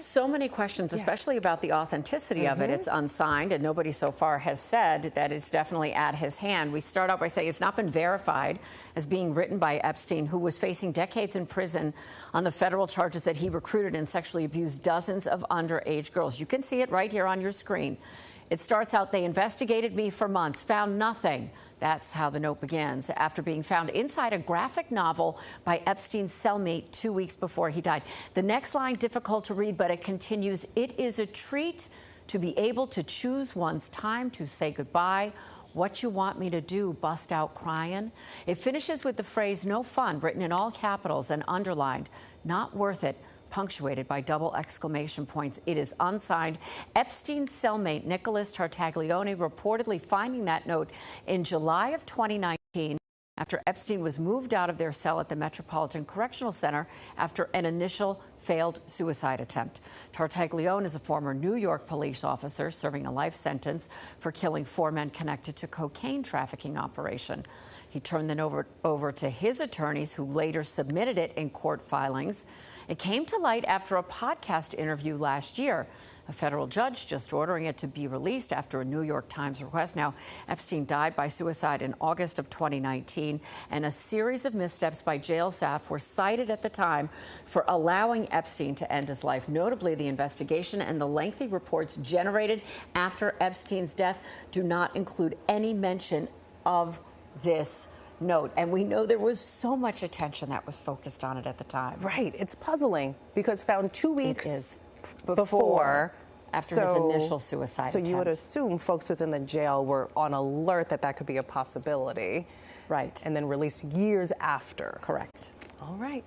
so many questions, especially about the authenticity of it. It's unsigned, and nobody so far has said that it's definitely at his hand. We start out by saying it's not been verified as being written by Epstein, who was facing decades in prison on the federal charges that he recruited and sexually abused dozens of underage girls. You can see it right here on your screen. It starts out, they investigated me for months, found nothing. That's how the note begins, after being found inside a graphic novel by Epstein's cellmate 2 weeks before he died. The next line, difficult to read, but it continues, it is a treat to be able to choose one's time to say goodbye. What you want me to do, bust out crying? It finishes with the phrase, no fun, written in all capitals and underlined, not worth it, punctuated by double exclamation points. It is unsigned. Epstein's cellmate, Nicholas Tartaglione, reportedly finding that note in July of 2019 after Epstein was moved out of their cell at the Metropolitan Correctional Center after an initial failed suicide attempt. Tartaglione is a former New York police officer serving a life sentence for killing 4 men connected to cocaine trafficking operation. He turned them over to his attorneys, who later submitted it in court filings. It came to light after a podcast interview last year. A federal judge just ordering it to be released after a New York Times request. Now, Epstein died by suicide in August of 2019, and a series of missteps by jail staff were cited at the time for allowing Epstein to end his life. Notably, the investigation and the lengthy reports generated after Epstein's death do not include any mention of this note. And we know there was so much attention that was focused on it at the time. Right. It's puzzling because found 2 weeks before after his initial suicide attempt. So you would assume folks within the jail were on alert that that could be a possibility. Right. And then released years after. Correct. All right.